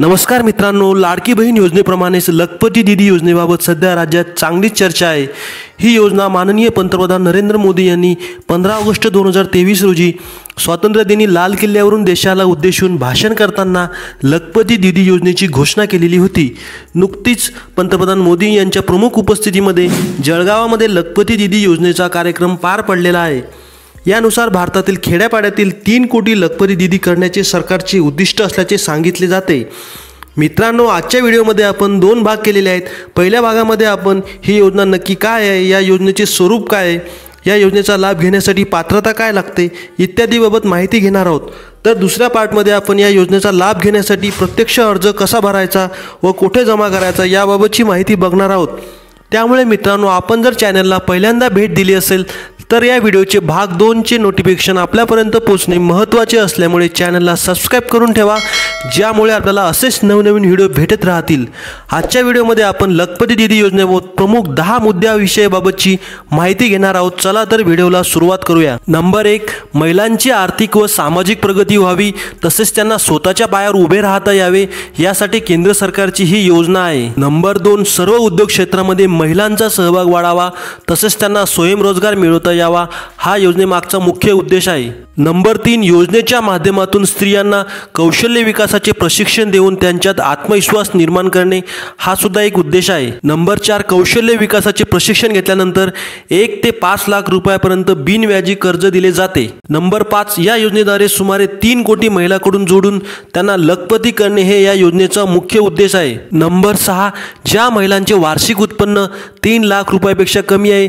नमस्कार मित्रांनो, लाडकी बहीण योजनेप्रमाणेच लखपती दीदी योजनेबाबत सध्या राज्यात चांगलीच चर्चा आहे। ही योजना माननीय पंतप्रधान नरेंद्र मोदी यांनी 15 ऑगस्ट 2023 रोजी स्वातंत्र्यदिनी लाल किल्ल्यावरून देशाला उद्देशून भाषण करताना लखपती दीदी योजनेची घोषणा केलेली होती। नुकतीच पंतप्रधान मोदी यांच्या प्रमुख उपस्थितीमध्ये जळगावामध्ये लखपती दीदी योजनेचा कार्यक्रम पार पडलेला आहे। यानुसार भारतातील खेड्यापाड्यातील 3 कोटी लखपती दीदी करण्याचे सरकारचे उद्दिष्ट असल्याचे सांगितले जाते। मित्रांनो, आजच्या व्हिडिओमध्ये आपण 2 भाग केलेले आहेत। पहिल्या भागामध्ये आपण ही योजना नक्की काय आहे, या योजनेचे स्वरूप काय आहे, या योजनेचा लाभ घेण्यासाठी पात्रता काय लागते इत्यादीबाबत माहिती घेणार आहोत। तर दुसऱ्या पार्टमध्ये आपण या योजनेचा लाभ घेण्यासाठी प्रत्यक्ष अर्ज कसा भरायचा व कुठे जमा करायचा याबाबतची माहिती बघणार आहोत। त्यामुळे मित्रांनो, आपण जर चॅनलला पहिल्यांदा भेट दिली असेल तर या व्हिडिओचे भाग 2चे नोटिफिकेशन आपल्यापर्यंत पोहोचणे महत्त्वाचे असल्यामुळे चॅनलला सबस्क्राइब करून ठेवा, ज्यामुळे आपल्याला असेच नवनवीन व्हिडिओ भेटत राहतील। आजच्या व्हिडिओमध्ये आपण लखपती दीदी योजनेबाबत प्रमुख 10 मुद्द्याविषयीबाबतची माहिती घेणार आहोत। चला तर व्हिडिओला सुरुवात करूया। नंबर 1, महिलांची आर्थिक व सामाजिक प्रगती व्हावी, तसेच त्यांना स्वतःच्या पायावर उभे राहता यावे यासाठी केंद्र सरकारची ही योजना आहे। नंबर 2, सर्व उद्योग क्षेत्रामध्ये महिलांचा सहभाग वाढावा, तसेच त्यांना स्वयंरोजगार मिळवता यावा हा योजनेमागचा मुख्य उद्देश आहे। नंबर 3, योजनेच्या माध्यमातून स्त्रियांना कौशल्य विकासाचे प्रशिक्षण देऊन त्यांच्यात आत्मविश्वास निर्माण करणे हा सुद्धा एक उद्देश आहे। नंबर 4, कौशल्य विकासाचे प्रशिक्षण घेतल्यानंतर 1 ते 5 लाख रुपयापर्यंत बिनव्याजी कर्ज दिले जाते। नंबर 5, या योजनेद्वारे सुमारे 3 कोटी महिलांकडून जोडून त्यांना लखपती करणे हे या योजनेचा मुख्य उद्देश आहे। नंबर 6, ज्या महिलांचे वार्षिक उत्पन्न 3 लाख रुपयापेक्षा कमी आहे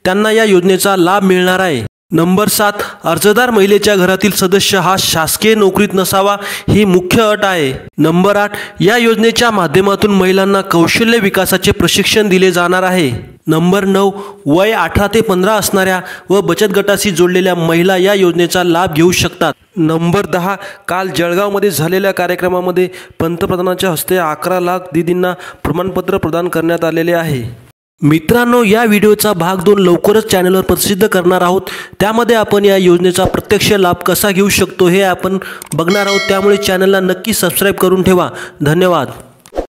त्यांना या योजनेचा लाभ मिळणार आहे। नंबर 7, अर्जदार महिलेच्या घरातील सदस्य हा शासकीय नोकरीत नसावा ही मुख्य अट आहे। नंबर 8, या योजनेच्या माध्यमातून महिलांना कौशल्य विकासाचे प्रशिक्षण दिले जाणार आहे। नंबर 9, वय 18 ते 15 असणाऱ्या व बचत गटाशी जोडलेल्या महिला या योजनेचा लाभ घेऊ शकतात। नंबर 10, काल जळगावमध्ये झालेल्या कार्यक्रमामध्ये पंतप्रधानांच्या हस्ते 11 लाख दीदींना प्रमाणपत्र प्रदान करण्यात आलेले आहे। मित्रांनो, या व्हिडिओचा भाग 2 लवकरच चॅनलवर प्रसिद्ध करणार आहोत। त्यामध्ये आपण या योजनेचा प्रत्यक्ष लाभ कसा घेऊ शकतो हे आपण बघणार आहोत। त्यामुळे चॅनलला नक्की सबस्क्राइब करून ठेवा। धन्यवाद।